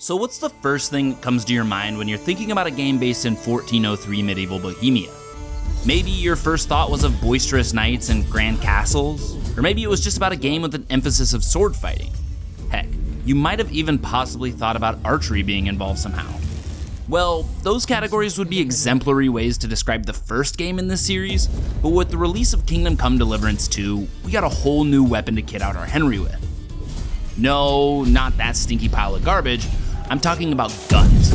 So what's the first thing that comes to your mind when you're thinking about a game based in 1403 medieval Bohemia? Maybe your first thought was of boisterous knights and grand castles, or maybe it was just about a game with an emphasis of sword fighting. Heck, you might have even possibly thought about archery being involved somehow. Well, those categories would be exemplary ways to describe the first game in this series, but with the release of Kingdom Come Deliverance 2, we got a whole new weapon to kit out our Henry with. No, not that stinky pile of garbage, I'm talking about guns.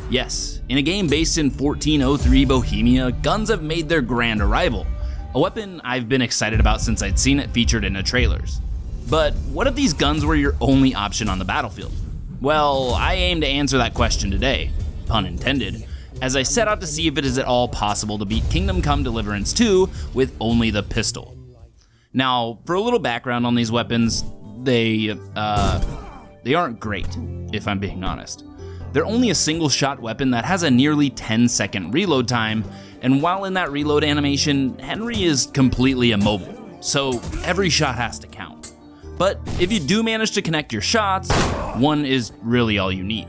Yes, in a game based in 1403 Bohemia, guns have made their grand arrival, a weapon I've been excited about since I'd seen it featured in the trailers. But what if these guns were your only option on the battlefield? Well, I aim to answer that question today, pun intended, as I set out to see if it is at all possible to beat Kingdom Come Deliverance 2 with only the pistol. Now, for a little background on these weapons, they aren't great, if I'm being honest. They're only a single shot weapon that has a nearly 10-second reload time, and while in that reload animation, Henry is completely immobile, so every shot has to count. But if you do manage to connect your shots, one is really all you need.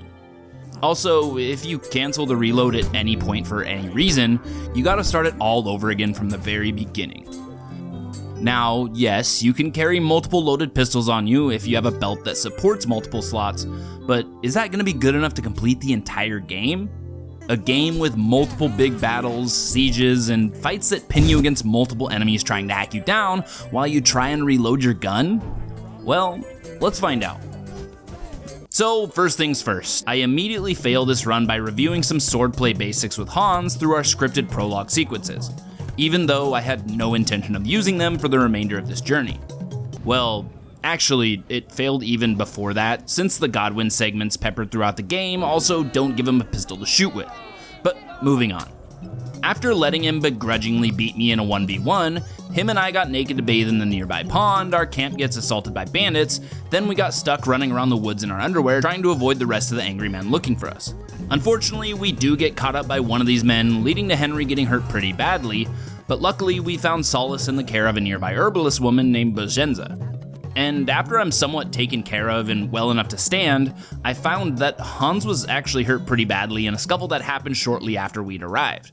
Also, if you cancel the reload at any point for any reason, you gotta start it all over again from the very beginning. Now, yes, you can carry multiple loaded pistols on you if you have a belt that supports multiple slots, but is that gonna be good enough to complete the entire game? A game with multiple big battles, sieges, and fights that pin you against multiple enemies trying to hack you down while you try and reload your gun? Well, let's find out. So first things first, I immediately failed this run by reviewing some swordplay basics with Hans through our scripted prologue sequences, even though I had no intention of using them for the remainder of this journey. Well, actually, it failed even before that, since the Godwin segments peppered throughout the game also don't give him a pistol to shoot with. But moving on. After letting him begrudgingly beat me in a 1v1, him and I got naked to bathe in the nearby pond, our camp gets assaulted by bandits, then we got stuck running around the woods in our underwear trying to avoid the rest of the angry men looking for us. Unfortunately, we do get caught up by one of these men, leading to Henry getting hurt pretty badly, but luckily we found solace in the care of a nearby herbalist woman named Bojenza. And after I'm somewhat taken care of and well enough to stand, I found that Hans was actually hurt pretty badly in a scuffle that happened shortly after we'd arrived.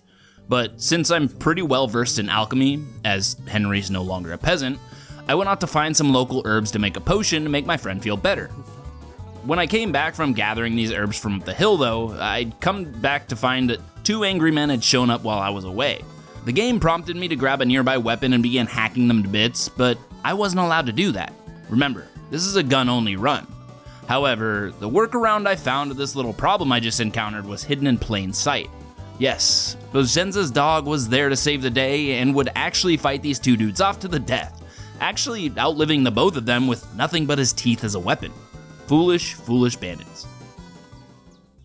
But since I'm pretty well versed in alchemy, as Henry's no longer a peasant, I went out to find some local herbs to make a potion to make my friend feel better. When I came back from gathering these herbs from up the hill though, I'd come back to find that 2 angry men had shown up while I was away. The game prompted me to grab a nearby weapon and begin hacking them to bits, but I wasn't allowed to do that. Remember, this is a gun-only run. However, the workaround I found to this little problem I just encountered was hidden in plain sight. Yes, Bojenza's dog was there to save the day and would actually fight these 2 dudes off to the death, actually outliving the both of them with nothing but his teeth as a weapon. Foolish, foolish bandits.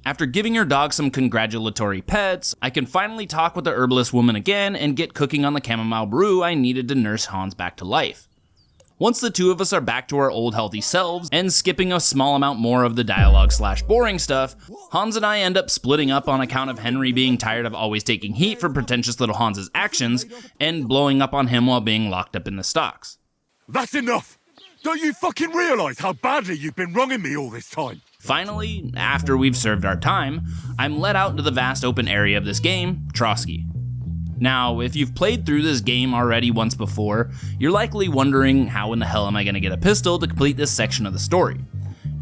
After giving your dog some congratulatory pets, I can finally talk with the herbalist woman again and get cooking on the chamomile brew I needed to nurse Hans back to life. Once the 2 of us are back to our old healthy selves, and skipping a small amount more of the dialogue/boring stuff, Hans and I end up splitting up on account of Henry being tired of always taking heat for pretentious little Hans's actions, and blowing up on him while being locked up in the stocks. That's enough! Don't you fucking realise how badly you've been wronging me all this time? Finally, after we've served our time, I'm led out into the vast open area of this game, Trotsky. Now, if you've played through this game already once before, you're likely wondering how in the hell am I going to get a pistol to complete this section of the story,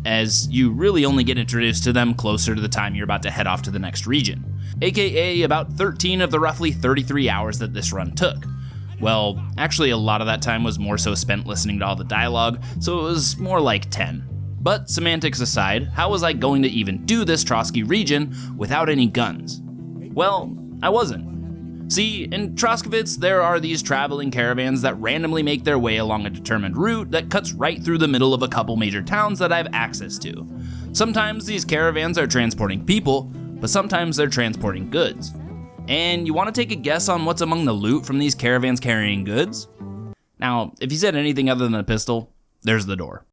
as you really only get introduced to them closer to the time you're about to head off to the next region, aka about 13 of the roughly 33 hours that this run took. Well, actually a lot of that time was more so spent listening to all the dialogue, so it was more like 10. But semantics aside, how was I going to even do this Trotsky region without any guns? Well, I wasn't. See, in Troskowitz, there are these traveling caravans that randomly make their way along a determined route that cuts right through the middle of a couple major towns that I have access to. Sometimes these caravans are transporting people, but sometimes they're transporting goods. And you want to take a guess on what's among the loot from these caravans carrying goods? Now, if you said anything other than a pistol, there's the door.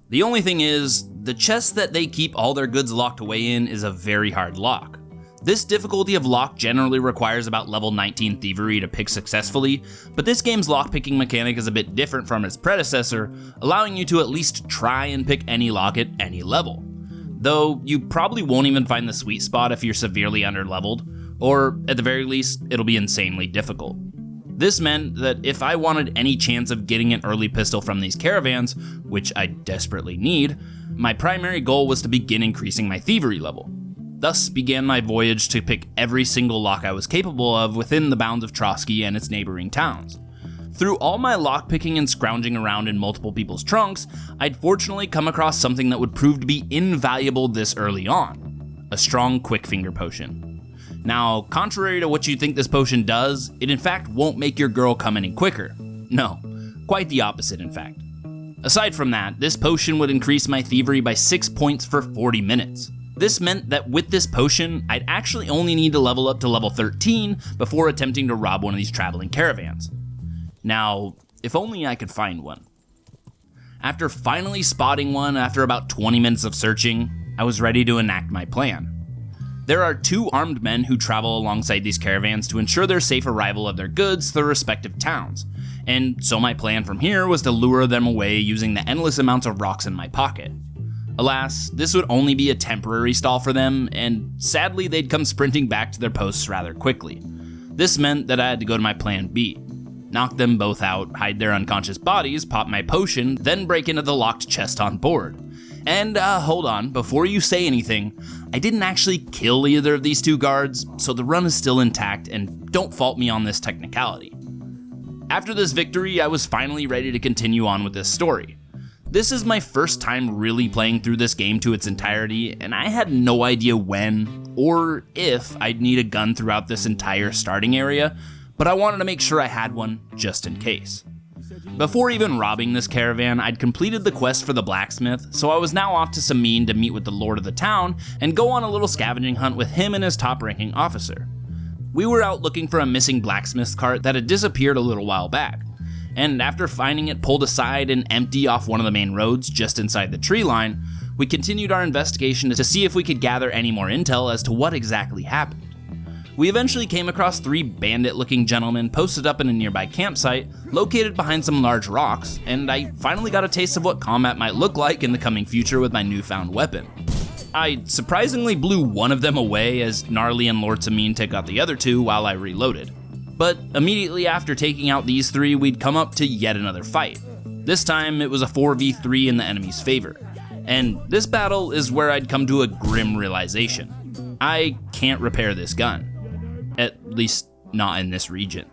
The only thing is, the chest that they keep all their goods locked away in is a very hard lock. This difficulty of lock generally requires about level 19 thievery to pick successfully, but this game's lockpicking mechanic is a bit different from its predecessor, allowing you to at least try and pick any lock at any level. though you probably won't even find the sweet spot if you're severely underleveled, or at the very least, it'll be insanely difficult. This meant that if I wanted any chance of getting an early pistol from these caravans, which I desperately need, my primary goal was to begin increasing my thievery level. Thus began my voyage to pick every single lock I was capable of within the bounds of Trotsky and its neighboring towns. Through all my lockpicking and scrounging around in multiple people's trunks, I'd fortunately come across something that would prove to be invaluable this early on: a strong quick finger potion. Now, contrary to what you think this potion does, it in fact won't make your girl come any quicker. No, quite the opposite in fact. Aside from that, this potion would increase my thievery by 6 points for 40 minutes. This meant that with this potion, I'd actually only need to level up to level 13 before attempting to rob one of these traveling caravans. Now, if only I could find one. After finally spotting one after about 20 minutes of searching, I was ready to enact my plan. There are 2 armed men who travel alongside these caravans to ensure their safe arrival of their goods to their respective towns, and so my plan from here was to lure them away using the endless amounts of rocks in my pocket. Alas, this would only be a temporary stall for them, and sadly they'd come sprinting back to their posts rather quickly. This meant that I had to go to my plan B. Knock them both out, hide their unconscious bodies, pop my potion, then break into the locked chest on board. And hold on, before you say anything, I didn't actually kill either of these 2 guards, so the run is still intact, and don't fault me on this technicality. After this victory, I was finally ready to continue on with this story. This is my first time really playing through this game to its entirety, and I had no idea when or if I'd need a gun throughout this entire starting area, but I wanted to make sure I had one just in case. Before even robbing this caravan, I'd completed the quest for the blacksmith, so I was now off to Samin to meet with the lord of the town and go on a little scavenging hunt with him and his top-ranking officer. We were out looking for a missing blacksmith's cart that had disappeared a little while back, and after finding it pulled aside and empty off one of the main roads just inside the tree line, we continued our investigation to see if we could gather any more intel as to what exactly happened. We eventually came across 3 bandit-looking gentlemen posted up in a nearby campsite located behind some large rocks, and I finally got a taste of what combat might look like in the coming future with my newfound weapon. I surprisingly blew one of them away as Gnarly and Lord Samin took out the other 2 while I reloaded. But immediately after taking out these 3, we'd come up to yet another fight. This time it was a 4v3 in the enemy's favor, and this battle is where I'd come to a grim realization. I can't repair this gun. At least, not in this region.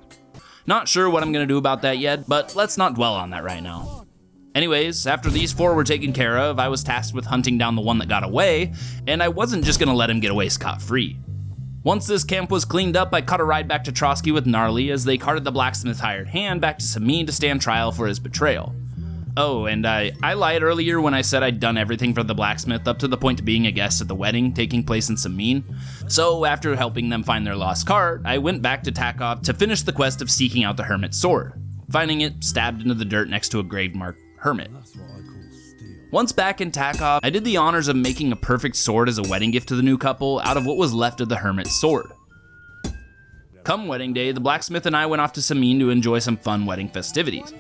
Not sure what I'm gonna do about that yet, but let's not dwell on that right now. Anyways, after these 4 were taken care of, I was tasked with hunting down the one that got away, and I wasn't just gonna let him get away scot-free. Once this camp was cleaned up, I caught a ride back to Trotsky with Gnarly as they carted the blacksmith's hired hand back to Samin to stand trial for his betrayal. Oh, and I lied earlier when I said I'd done everything for the blacksmith up to the point of being a guest at the wedding taking place in Samin. So after helping them find their lost cart, I went back to Takov to finish the quest of seeking out the hermit's sword, finding it stabbed into the dirt next to a grave-marked hermit. Once back in Takov, I did the honors of making a perfect sword as a wedding gift to the new couple out of what was left of the hermit's sword. Come wedding day, the blacksmith and I went off to Samin to enjoy some fun wedding festivities.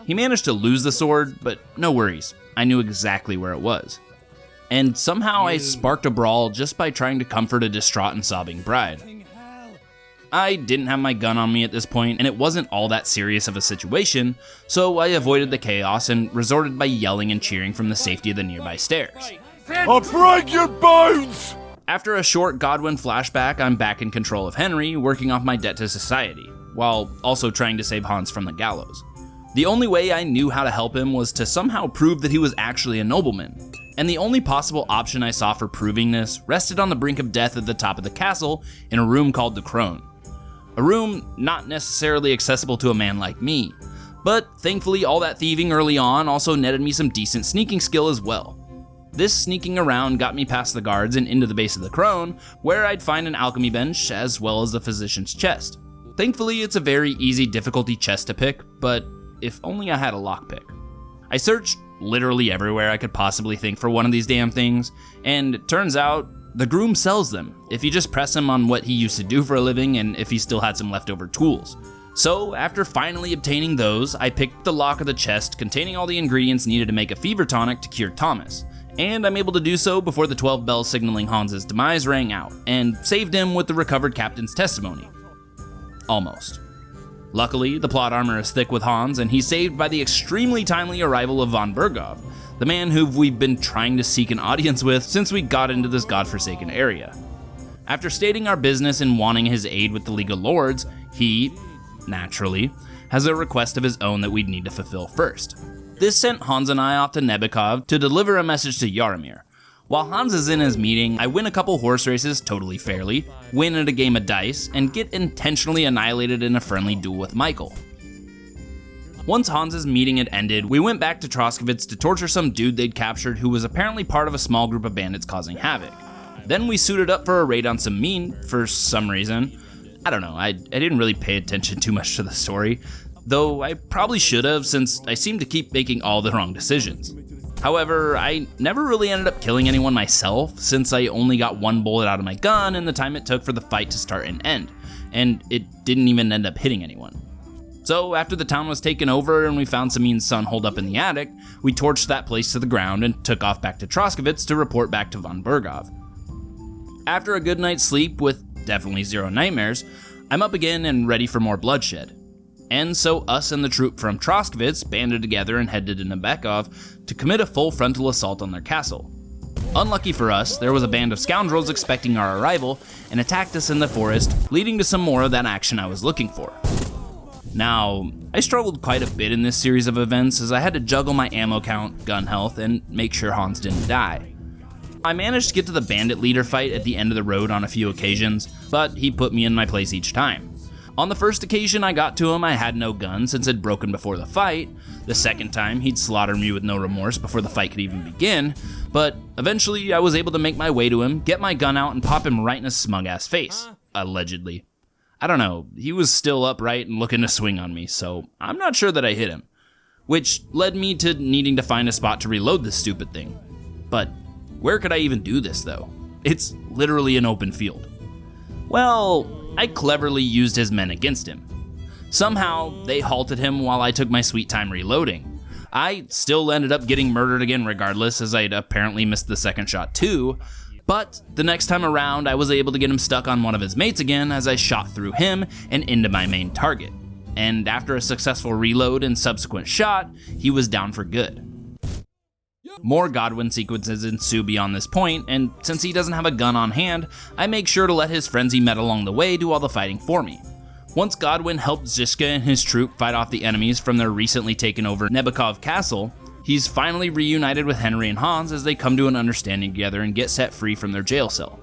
He managed to lose the sword, but no worries, I knew exactly where it was. And somehow I sparked a brawl just by trying to comfort a distraught and sobbing bride. I didn't have my gun on me at this point, and it wasn't all that serious of a situation, so I avoided the chaos and resorted by yelling and cheering from the safety of the nearby stairs. I'll break your bones! After a short Godwin flashback, I'm back in control of Henry, working off my debt to society, while also trying to save Hans from the gallows. The only way I knew how to help him was to somehow prove that he was actually a nobleman, and the only possible option I saw for proving this rested on the brink of death at the top of the castle in a room called the Crone. A room not necessarily accessible to a man like me, but thankfully all that thieving early on also netted me some decent sneaking skill as well. This sneaking around got me past the guards and into the base of the Crone, where I'd find an alchemy bench as well as the physician's chest. Thankfully it's a very easy difficulty chest to pick, but if only I had a lockpick. I searched literally everywhere I could possibly think for one of these damn things, and it turns out the groom sells them if you just press him on what he used to do for a living and if he still had some leftover tools. So after finally obtaining those, I picked the lock of the chest containing all the ingredients needed to make a fever tonic to cure Thomas, And I'm able to do so before the 12 bells signaling Hans's demise rang out, and saved him with the recovered captain's testimony. Almost. Luckily, the plot armor is thick with Hans, and he's saved by the extremely timely arrival of von Berghoff, the man who we've been trying to seek an audience with since we got into this godforsaken area. After stating our business and wanting his aid with the League of Lords, he, naturally, has a request of his own that we'd need to fulfill first. This sent Hans and I off to Nebekov to deliver a message to Yaromir. While Hans is in his meeting, I win a couple horse races totally fairly, win at a game of dice, and get intentionally annihilated in a friendly duel with Michael. Once Hans's meeting had ended, we went back to Troskowitz to torture some dude they'd captured who was apparently part of a small group of bandits causing havoc. Then we suited up for a raid on some mean, for some reason. I don't know, I didn't really pay attention too much to the story, though I probably should have since I seem to keep making all the wrong decisions. However, I never really ended up killing anyone myself, since I only got one bullet out of my gun in the time it took for the fight to start and end, and it didn't even end up hitting anyone. So after the town was taken over and we found Samin's son holed up in the attic, we torched that place to the ground and took off back to Troskowitz to report back to von Berghoff. After a good night's sleep with definitely zero nightmares, I'm up again and ready for more bloodshed. And so us and the troop from Troskowitz banded together and headed to Nebekov to commit a full frontal assault on their castle. Unlucky for us, there was a band of scoundrels expecting our arrival and attacked us in the forest, leading to some more of that action I was looking for. Now, I struggled quite a bit in this series of events as I had to juggle my ammo count, gun health, and make sure Hans didn't die. I managed to get to the bandit leader fight at the end of the road on a few occasions, but he put me in my place each time. On the first occasion I got to him, I had no gun since it had broken before the fight. The second time, he'd slaughter me with no remorse before the fight could even begin, but eventually I was able to make my way to him, get my gun out, and pop him right in his smug-ass face. Allegedly. I don't know, he was still upright and looking to swing on me, so I'm not sure that I hit him. Which led me to needing to find a spot to reload this stupid thing. But where could I even do this, though? It's literally an open field. Well, I cleverly used his men against him. Somehow, they halted him while I took my sweet time reloading. I still ended up getting murdered again regardless, as I'd apparently missed the second shot too, but the next time around I was able to get him stuck on one of his mates again as I shot through him and into my main target. And after a successful reload and subsequent shot, he was down for good. More Godwin sequences ensue beyond this point, and since he doesn't have a gun on hand, I make sure to let his friends he met along the way do all the fighting for me. Once Godwin helped Zizka and his troop fight off the enemies from their recently taken over Nebekov castle, he's finally reunited with Henry and Hans as they come to an understanding together and get set free from their jail cell.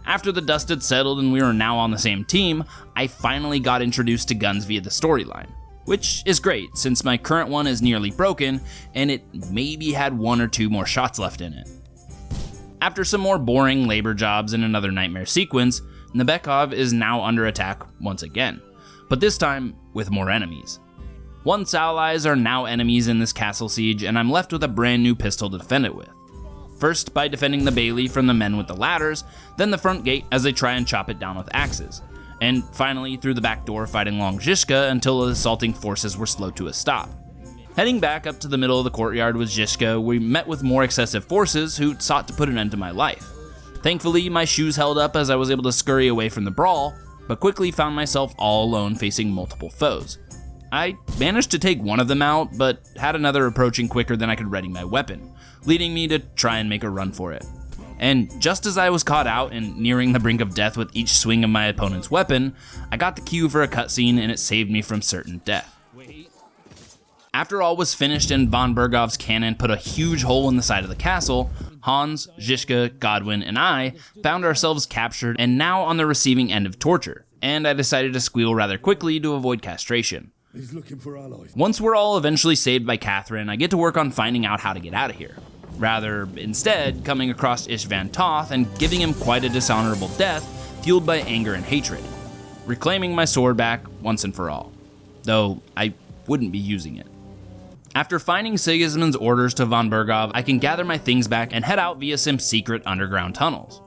After the dust had settled and we were now on the same team, I finally got introduced to guns via the storyline. Which is great, since my current one is nearly broken, and it maybe had one or two more shots left in it. After some more boring labor jobs and another nightmare sequence, Nebekov is now under attack once again, but this time with more enemies. Once allies are now enemies in this castle siege, and I'm left with a brand new pistol to defend it with. First by defending the bailey from the men with the ladders, then the front gate as they try and chop it down with axes. And finally through the back door fighting Long Zizka until the assaulting forces were slowed to a stop. Heading back up to the middle of the courtyard with Zizka, we met with more excessive forces who sought to put an end to my life. Thankfully, my shoes held up as I was able to scurry away from the brawl, but quickly found myself all alone facing multiple foes. I managed to take one of them out, but had another approaching quicker than I could ready my weapon, leading me to try and make a run for it. And just as I was caught out and nearing the brink of death with each swing of my opponent's weapon, I got the cue for a cutscene and it saved me from certain death. After all was finished and von Berghoff's cannon put a huge hole in the side of the castle, Hans, Zizka, Godwin, and I found ourselves captured and now on the receiving end of torture, and I decided to squeal rather quickly to avoid castration. He's looking for allies. Once we're all eventually saved by Catherine, I get to work on finding out how to get out of here. Rather, instead, coming across Ish Van Toth and giving him quite a dishonorable death, fueled by anger and hatred. Reclaiming my sword back once and for all. Though, I wouldn't be using it. After finding Sigismund's orders to von Berghoff, I can gather my things back and head out via some secret underground tunnels.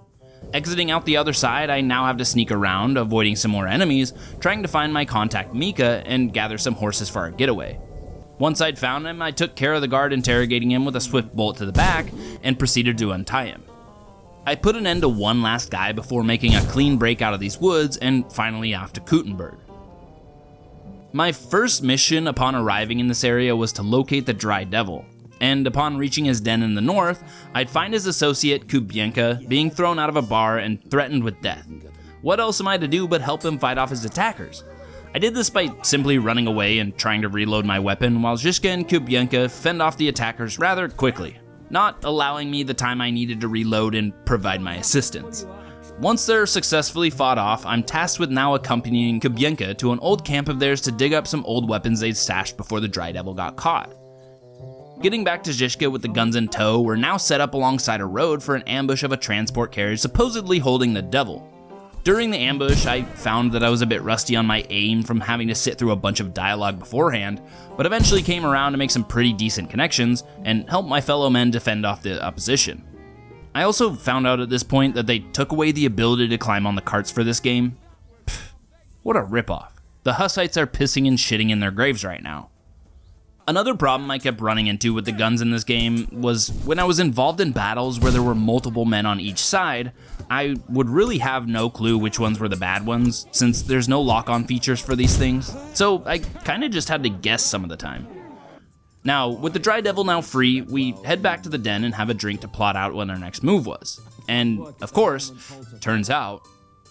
Exiting out the other side, I now have to sneak around, avoiding some more enemies, trying to find my contact Mika and gather some horses for our getaway. Once I'd found him, I took care of the guard interrogating him with a swift bolt to the back and proceeded to untie him. I put an end to one last guy before making a clean break out of these woods and finally off to Kuttenberg. My first mission upon arriving in this area was to locate the Dry Devil, and upon reaching his den in the north, I'd find his associate Kubienka being thrown out of a bar and threatened with death. What else am I to do but help him fight off his attackers? I did this by simply running away and trying to reload my weapon while Zhishka and Kubienka fend off the attackers rather quickly, not allowing me the time I needed to reload and provide my assistance. Once they're successfully fought off, I'm tasked with now accompanying Kubienka to an old camp of theirs to dig up some old weapons they'd stashed before the Dry Devil got caught. Getting back to Zhishka with the guns in tow, we're now set up alongside a road for an ambush of a transport carriage supposedly holding the devil. During the ambush, I found that I was a bit rusty on my aim from having to sit through a bunch of dialogue beforehand, but eventually came around to make some pretty decent connections and help my fellow men defend off the opposition. I also found out at this point that they took away the ability to climb on the carts for this game. Pfft, what a ripoff. The Hussites are pissing and shitting in their graves right now. Another problem I kept running into with the guns in this game was when I was involved in battles where there were multiple men on each side, I would really have no clue which ones were the bad ones, since there's no lock-on features for these things, so I kinda just had to guess some of the time. Now, with the Dry Devil now free, we head back to the den and have a drink to plot out what our next move was. And, of course, turns out,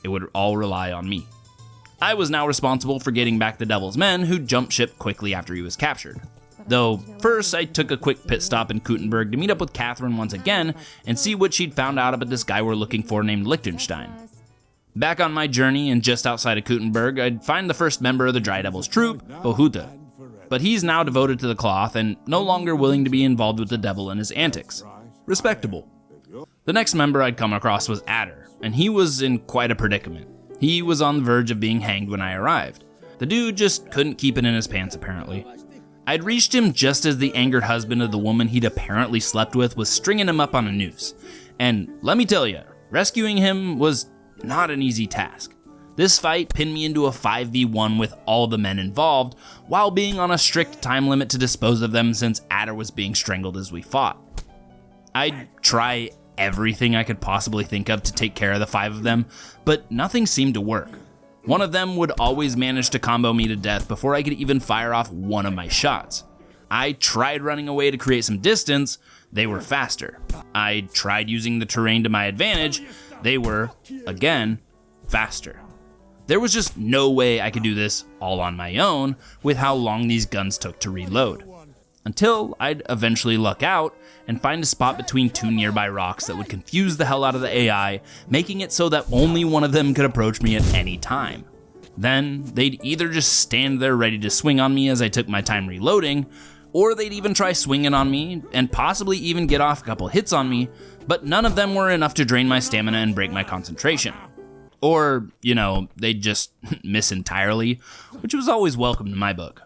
it would all rely on me. I was now responsible for getting back the Devil's men, who jumped ship quickly after he was captured. Though, first I took a quick pit stop in Kuttenberg to meet up with Catherine once again and see what she'd found out about this guy we're looking for named Liechtenstein. Back on my journey and just outside of Kuttenberg, I'd find the first member of the Dry Devil's troop, Bohuta. But he's now devoted to the cloth and no longer willing to be involved with the devil and his antics. Respectable. The next member I'd come across was Adder, and he was in quite a predicament. He was on the verge of being hanged when I arrived. The dude just couldn't keep it in his pants apparently. I'd reached him just as the angered husband of the woman he'd apparently slept with was stringing him up on a noose. And let me tell you, rescuing him was not an easy task. This fight pinned me into a 5v1 with all the men involved, while being on a strict time limit to dispose of them since Adder was being strangled as we fought. I'd try everything I could possibly think of to take care of the 5 of them, but nothing seemed to work. One of them would always manage to combo me to death before I could even fire off one of my shots. I tried running away to create some distance, they were faster. I tried using the terrain to my advantage, they were, again, faster. There was just no way I could do this all on my own with how long these guns took to reload. Until I'd eventually luck out and find a spot between 2 nearby rocks that would confuse the hell out of the AI, making it so that only one of them could approach me at any time. Then, they'd either just stand there ready to swing on me as I took my time reloading, or they'd even try swinging on me and possibly even get off a couple hits on me, but none of them were enough to drain my stamina and break my concentration. Or, they'd just miss entirely, which was always welcome in my book.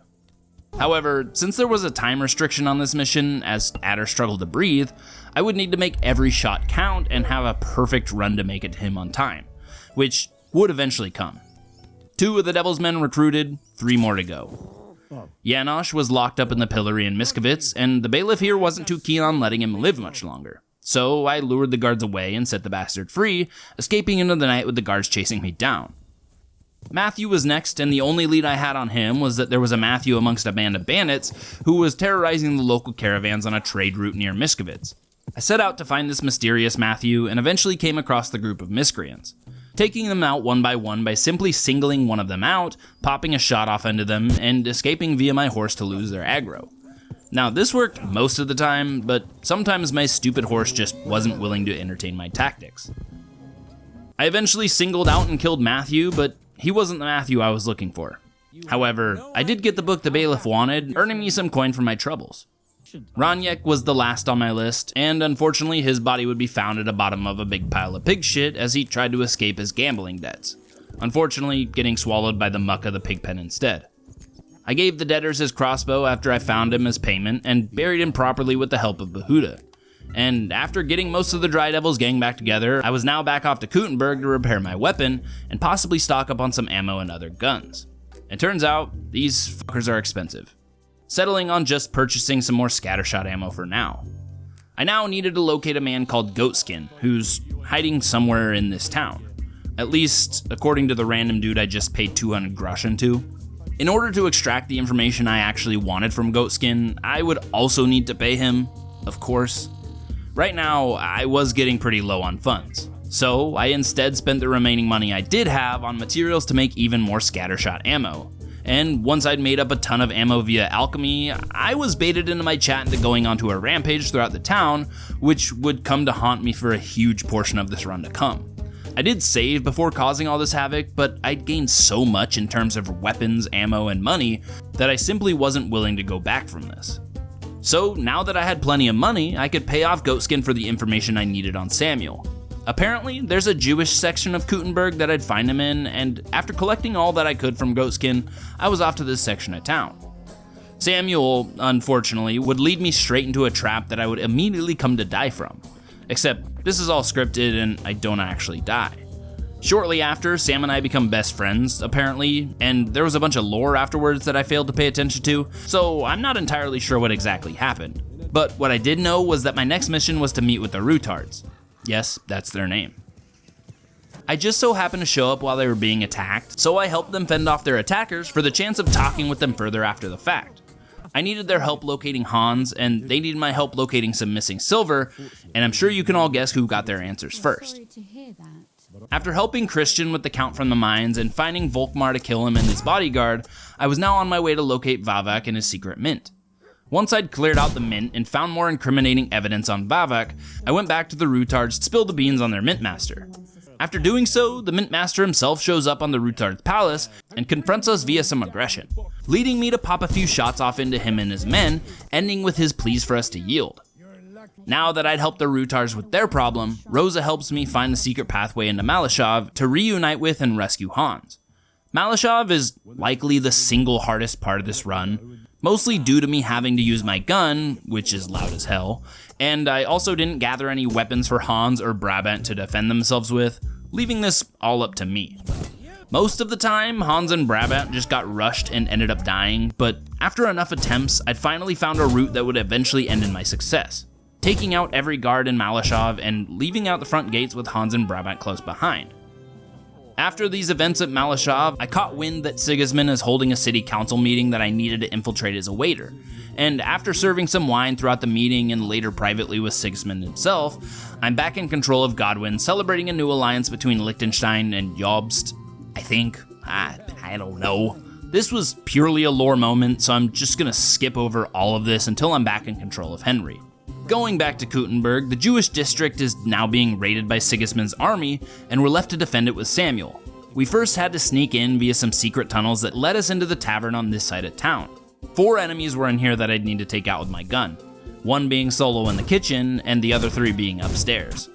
However, since there was a time restriction on this mission, as Adder struggled to breathe, I would need to make every shot count and have a perfect run to make it to him on time, which would eventually come. 2 of the Devil's men recruited, 3 more to go. Janosch was locked up in the pillory in Miskovitz, and the bailiff here wasn't too keen on letting him live much longer. So I lured the guards away and set the bastard free, escaping into the night with the guards chasing me down. Matthew was next, and the only lead I had on him was that there was a Matthew amongst a band of bandits who was terrorizing the local caravans on a trade route near Miskovitz. I set out to find this mysterious Matthew and eventually came across the group of miscreants, taking them out one by simply singling one of them out, popping a shot off into them, and escaping via my horse to lose their aggro. Now, this worked most of the time, but sometimes my stupid horse just wasn't willing to entertain my tactics. I eventually singled out and killed Matthew, but he wasn't the Matthew I was looking for. However, I did get the book the bailiff wanted, earning me some coin for my troubles. Ranyek was the last on my list, and unfortunately his body would be found at the bottom of a big pile of pig shit as he tried to escape his gambling debts, unfortunately getting swallowed by the muck of the pig pen instead. I gave the debtors his crossbow after I found him as payment, and buried him properly with the help of Behuda. And after getting most of the Dry Devil's gang back together, I was now back off to Kuttenberg to repair my weapon, and possibly stock up on some ammo and other guns. It turns out, these fuckers are expensive. settling on just purchasing some more scattershot ammo for now. I now needed to locate a man called Goatskin, who's hiding somewhere in this town. At least, according to the random dude I just paid 200 groschen to. In order to extract the information I actually wanted from Goatskin, I would also need to pay him, of course. Right now, I was getting pretty low on funds, so I instead spent the remaining money I did have on materials to make even more scattershot ammo. And once I'd made up a ton of ammo via alchemy, I was baited into my chat into going onto a rampage throughout the town, which would come to haunt me for a huge portion of this run to come. I did save before causing all this havoc, but I'd gained so much in terms of weapons, ammo, and money that I simply wasn't willing to go back from this. So now that I had plenty of money, I could pay off Goatskin for the information I needed on Samuel. Apparently, there's a Jewish section of Kuttenberg that I'd find him in, and after collecting all that I could from Goatskin, I was off to this section of town. Samuel, unfortunately, would lead me straight into a trap that I would immediately come to die from. Except, this is all scripted and I don't actually die. Shortly after, Sam and I become best friends, apparently, and there was a bunch of lore afterwards that I failed to pay attention to, so I'm not entirely sure what exactly happened. But what I did know was that my next mission was to meet with the Rutards. Yes, that's their name. I just so happened to show up while they were being attacked, so I helped them fend off their attackers for the chance of talking with them further after the fact. I needed their help locating Hans, and they needed my help locating some missing silver, and I'm sure you can all guess who got their answers first. After helping Christian with the count from the mines and finding Volkmar to kill him and his bodyguard, I was now on my way to locate Vavak and his secret mint. Once I'd cleared out the mint and found more incriminating evidence on Vavak, I went back to the Rutards to spill the beans on their mintmaster. After doing so, the Mintmaster himself shows up on the Rutard's palace and confronts us via some aggression, leading me to pop a few shots off into him and his men, ending with his pleas for us to yield. Now that I'd helped the Rutards with their problem, Rosa helps me find the secret pathway into Malashov to reunite with and rescue Hans. Malashov is likely the single hardest part of this run, mostly due to me having to use my gun, which is loud as hell, and I also didn't gather any weapons for Hans or Brabant to defend themselves with, leaving this all up to me. Most of the time, Hans and Brabant just got rushed and ended up dying, but after enough attempts, I'd finally found a route that would eventually end in my success, taking out every guard in Malashov and leaving out the front gates with Hans and Brabant close behind. After these events at Malashov, I caught wind that Sigismund is holding a city council meeting that I needed to infiltrate as a waiter, and after serving some wine throughout the meeting and later privately with Sigismund himself, I'm back in control of Godwin, celebrating a new alliance between Liechtenstein and Jobst, I think. I don't know. This was purely a lore moment, so I'm just gonna skip over all of this until I'm back in control of Henry. Going back to Kuttenberg, the Jewish district is now being raided by Sigismund's army, and we're left to defend it with Samuel. We first had to sneak in via some secret tunnels that led us into the tavern on this side of town. 4 enemies were in here that I'd need to take out with my gun, one being solo in the kitchen, and the other 3 being upstairs.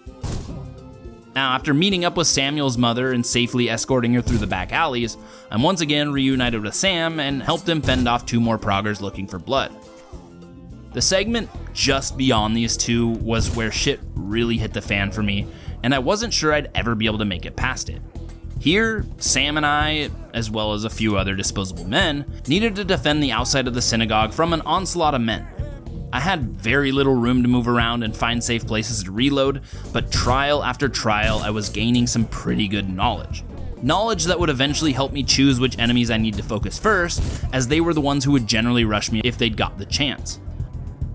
Now, after meeting up with Samuel's mother and safely escorting her through the back alleys, I'm once again reunited with Sam and helped him fend off 2 more proggers looking for blood. The segment just beyond these 2 was where shit really hit the fan for me, and I wasn't sure I'd ever be able to make it past it. Here, Sam and I, as well as a few other disposable men, needed to defend the outside of the synagogue from an onslaught of men. I had very little room to move around and find safe places to reload, but trial after trial I was gaining some pretty good knowledge. Knowledge that would eventually help me choose which enemies I need to focus first, as they were the ones who would generally rush me if they'd got the chance.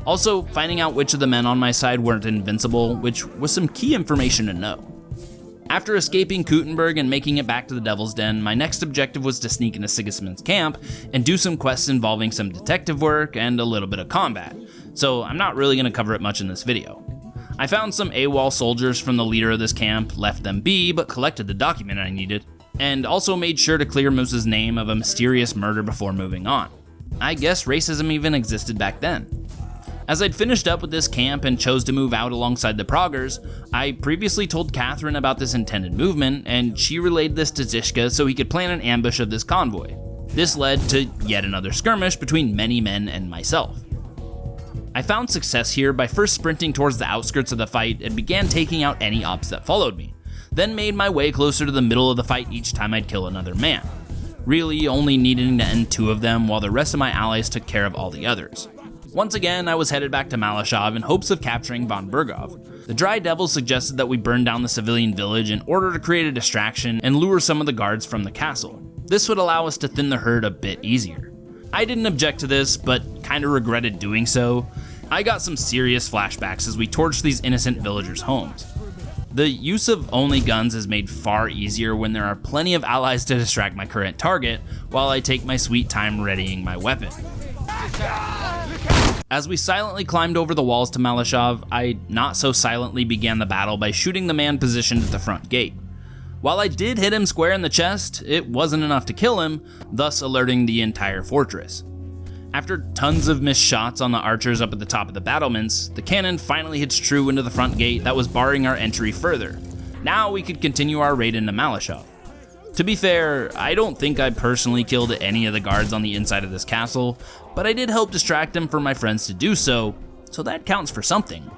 Also, finding out which of the men on my side weren't invincible, which was some key information to know. After escaping Kuttenberg and making it back to the Devil's Den, my next objective was to sneak into Sigismund's camp and do some quests involving some detective work and a little bit of combat, so I'm not really going to cover it much in this video. I found some AWOL soldiers from the leader of this camp, left them be, but collected the document I needed, and also made sure to clear Moose's name of a mysterious murder before moving on. I guess racism even existed back then. As I'd finished up with this camp and chose to move out alongside the Proggers, I previously told Catherine about this intended movement, and she relayed this to Zishka so he could plan an ambush of this convoy. This led to yet another skirmish between many men and myself. I found success here by first sprinting towards the outskirts of the fight and began taking out any ops that followed me, then made my way closer to the middle of the fight each time I'd kill another man. really only needing to end 2 of them while the rest of my allies took care of all the others. Once again, I was headed back to Malashov in hopes of capturing von Burgov. The Dry Devil suggested that we burn down the civilian village in order to create a distraction and lure some of the guards from the castle. This would allow us to thin the herd a bit easier. I didn't object to this, but kinda regretted doing so. I got some serious flashbacks as we torched these innocent villagers' homes. The use of only guns is made far easier when there are plenty of allies to distract my current target, while I take my sweet time readying my weapon. As we silently climbed over the walls to Malashov, I not so silently began the battle by shooting the man positioned at the front gate. While I did hit him square in the chest, it wasn't enough to kill him, thus alerting the entire fortress. After tons of missed shots on the archers up at the top of the battlements, the cannon finally hits true into the front gate that was barring our entry further. Now we could continue our raid into Malashov. To be fair, I don't think I personally killed any of the guards on the inside of this castle, but I did help distract them for my friends to do so that counts for something.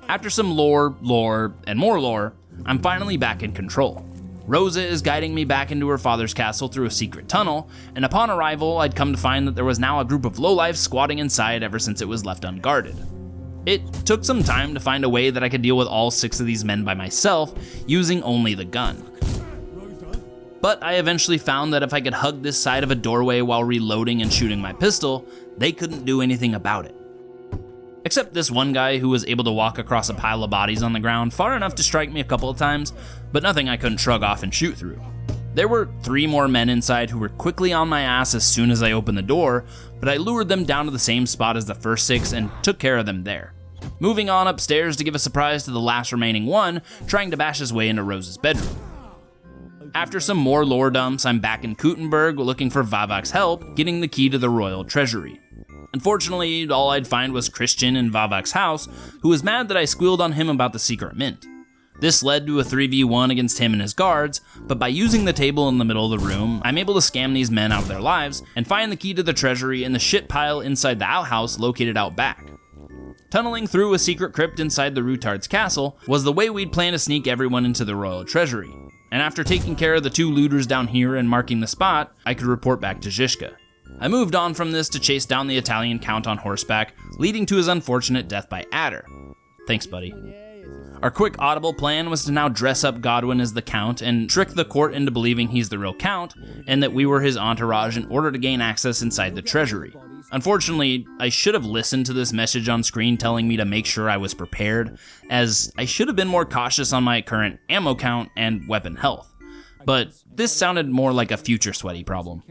After some lore, and more lore, I'm finally back in control. Rosa is guiding me back into her father's castle through a secret tunnel, and upon arrival, I'd come to find that there was now a group of lowlifes squatting inside ever since it was left unguarded. It took some time to find a way that I could deal with all 6 of these men by myself, using only the gun. But I eventually found that if I could hug this side of a doorway while reloading and shooting my pistol, they couldn't do anything about it. Except this one guy who was able to walk across a pile of bodies on the ground far enough to strike me a couple of times, but nothing I couldn't shrug off and shoot through. There were 3 more men inside who were quickly on my ass as soon as I opened the door, but I lured them down to the same spot as the first 6 and took care of them there. Moving on upstairs to give a surprise to the last remaining one, trying to bash his way into Rose's bedroom. After some more lore dumps, I'm back in Kuttenberg looking for Vavak's help, getting the key to the royal treasury. Unfortunately, all I'd find was Christian in Vavak's house, who was mad that I squealed on him about the secret mint. This led to a 3v1 against him and his guards, but by using the table in the middle of the room, I'm able to scam these men out of their lives and find the key to the treasury in the shit pile inside the outhouse located out back. Tunneling through a secret crypt inside the Rutard's castle was the way we'd planned to sneak everyone into the royal treasury, and after taking care of the 2 looters down here and marking the spot, I could report back to Zizka. I moved on from this to chase down the Italian count on horseback, leading to his unfortunate death by adder. Thanks, buddy. Our quick audible plan was to now dress up Godwin as the count and trick the court into believing he's the real count, and that we were his entourage in order to gain access inside the treasury. Unfortunately, I should have listened to this message on screen telling me to make sure I was prepared, as I should have been more cautious on my current ammo count and weapon health. But this sounded more like a future sweaty problem.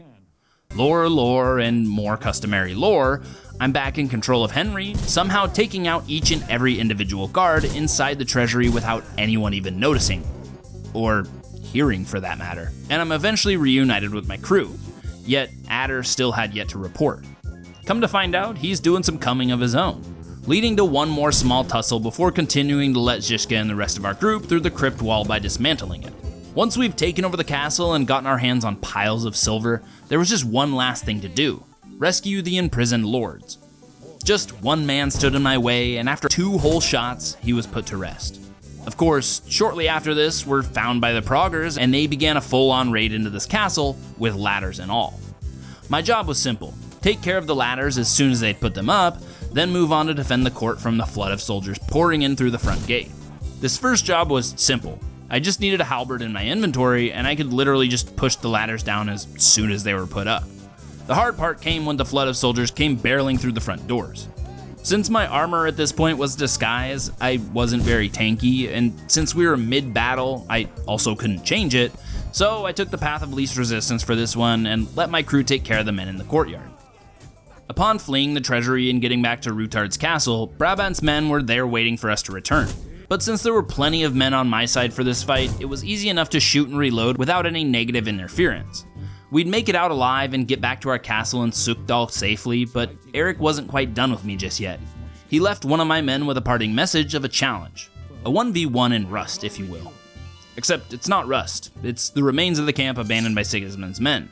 Lore, and more customary lore, I'm back in control of Henry, somehow taking out each and every individual guard inside the treasury without anyone even noticing. Or hearing, for that matter. And I'm eventually reunited with my crew, yet Adder still had yet to report. Come to find out, he's doing some coming of his own, leading to one more small tussle before continuing to let Zizka and the rest of our group through the crypt wall by dismantling it. Once we've taken over the castle and gotten our hands on piles of silver, there was just one last thing to do: rescue the imprisoned lords. Just one man stood in my way, and after 2 whole shots, he was put to rest. Of course, shortly after this, we're found by the Proggers, and they began a full-on raid into this castle, with ladders and all. My job was simple: take care of the ladders as soon as they'd put them up, then move on to defend the court from the flood of soldiers pouring in through the front gate. This first job was simple. I just needed a halberd in my inventory, and I could literally just push the ladders down as soon as they were put up. The hard part came when the flood of soldiers came barreling through the front doors. Since my armor at this point was disguise, I wasn't very tanky, and since we were mid-battle, I also couldn't change it, so I took the path of least resistance for this one and let my crew take care of the men in the courtyard. Upon fleeing the treasury and getting back to Rutard's castle, Brabant's men were there waiting for us to return. But since there were plenty of men on my side for this fight, it was easy enough to shoot and reload without any negative interference. We'd make it out alive and get back to our castle in Sukdal safely, but Eric wasn't quite done with me just yet. He left one of my men with a parting message of a challenge. A 1v1 in Rust, if you will. Except it's not Rust, it's the remains of the camp abandoned by Sigismund's men.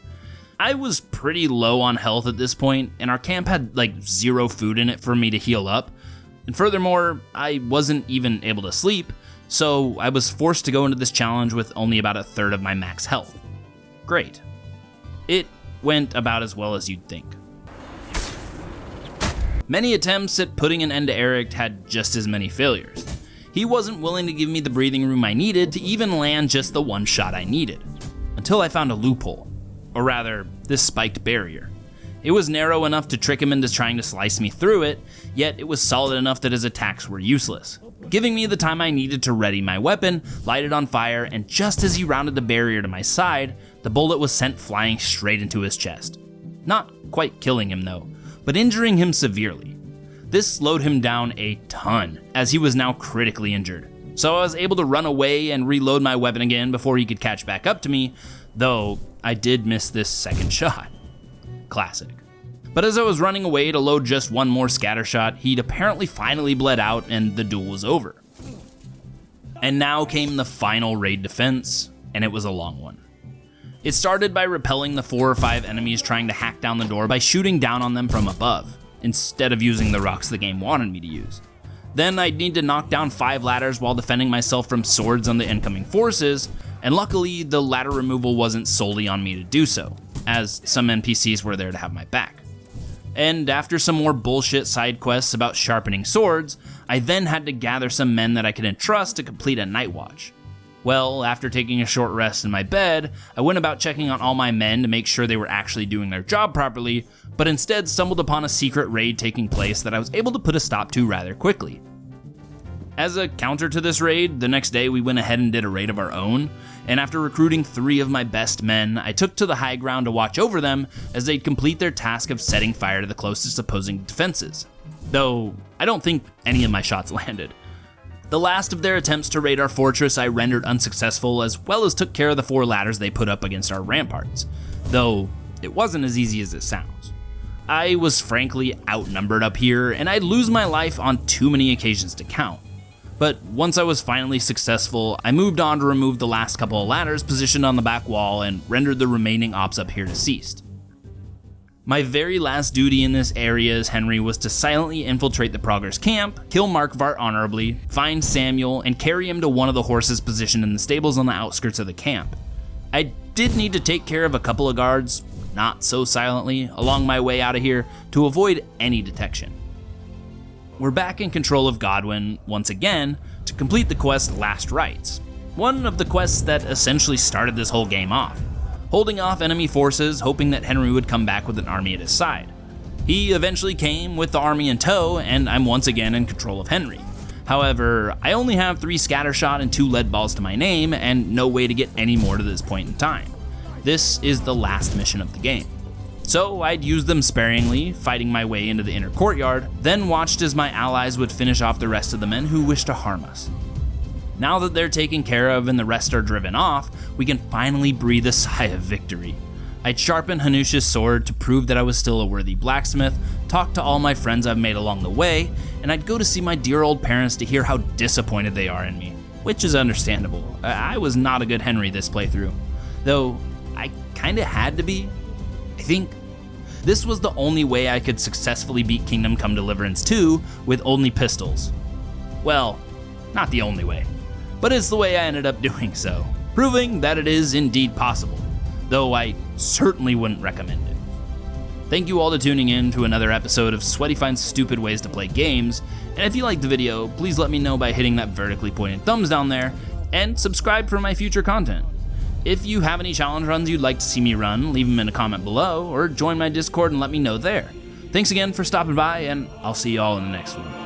I was pretty low on health at this point, and our camp had like 0 food in it for me to heal up. And furthermore, I wasn't even able to sleep, so I was forced to go into this challenge with only about 1/3 of my max health. Great. It went about as well as you'd think. Many attempts at putting an end to Eric had just as many failures. He wasn't willing to give me the breathing room I needed to even land just the one shot I needed. Until I found a loophole. Or rather, this spiked barrier. It was narrow enough to trick him into trying to slice me through it, yet it was solid enough that his attacks were useless, giving me the time I needed to ready my weapon, light it on fire, and just as he rounded the barrier to my side, the bullet was sent flying straight into his chest. Not quite killing him though, but injuring him severely. This slowed him down a ton, as he was now critically injured. So I was able to run away and reload my weapon again before he could catch back up to me, though I did miss this second shot. Classic. But as I was running away to load just one more scatter shot, he'd apparently finally bled out and the duel was over. And now came the final raid defense, and it was a long one. It started by repelling the 4 or 5 enemies trying to hack down the door by shooting down on them from above, instead of using the rocks the game wanted me to use. Then I'd need to knock down 5 ladders while defending myself from swords on the incoming forces, and luckily the ladder removal wasn't solely on me to do so, as some NPCs were there to have my back. And after some more bullshit side quests about sharpening swords, I then had to gather some men that I could entrust to complete a night watch. Well, after taking a short rest in my bed, I went about checking on all my men to make sure they were actually doing their job properly, but instead stumbled upon a secret raid taking place that I was able to put a stop to rather quickly. As a counter to this raid, the next day we went ahead and did a raid of our own, and after recruiting 3 of my best men, I took to the high ground to watch over them as they'd complete their task of setting fire to the closest opposing defenses. Though, I don't think any of my shots landed. The last of their attempts to raid our fortress I rendered unsuccessful, as well as took care of the 4 ladders they put up against our ramparts, though it wasn't as easy as it sounds. I was frankly outnumbered up here, and I'd lose my life on too many occasions to count. But once I was finally successful, I moved on to remove the last couple of ladders positioned on the back wall and rendered the remaining ops up here deceased. My very last duty in this area as Henry was to silently infiltrate the Progress camp, kill Markvart honorably, find Samuel, and carry him to one of the horses positioned in the stables on the outskirts of the camp. I did need to take care of a couple of guards, not so silently, along my way out of here to avoid any detection. We're back in control of Godwin once again to complete the quest Last Rites, one of the quests that essentially started this whole game off, holding off enemy forces hoping that Henry would come back with an army at his side. He eventually came with the army in tow, and I'm once again in control of Henry. However, I only have 3 scattershot and 2 lead balls to my name and no way to get any more to this point in time. This is the last mission of the game. So I'd use them sparingly, fighting my way into the inner courtyard, then watched as my allies would finish off the rest of the men who wished to harm us. Now that they're taken care of and the rest are driven off, we can finally breathe a sigh of victory. I'd sharpen Hanush's sword to prove that I was still a worthy blacksmith, talk to all my friends I've made along the way, and I'd go to see my dear old parents to hear how disappointed they are in me, which is understandable. I was not a good Henry this playthrough, though I kinda had to be. I think this was the only way I could successfully beat Kingdom Come Deliverance 2 with only pistols. Well, not the only way, but it's the way I ended up doing so, proving that it is indeed possible, though I certainly wouldn't recommend it. Thank you all for tuning in to another episode of Sweaty Finds Stupid Ways to Play Games, and if you liked the video, please let me know by hitting that vertically pointed thumbs down there, and subscribe for my future content. If you have any challenge runs you'd like to see me run, leave them in a comment below, or join my Discord and let me know there. Thanks again for stopping by, and I'll see you all in the next one.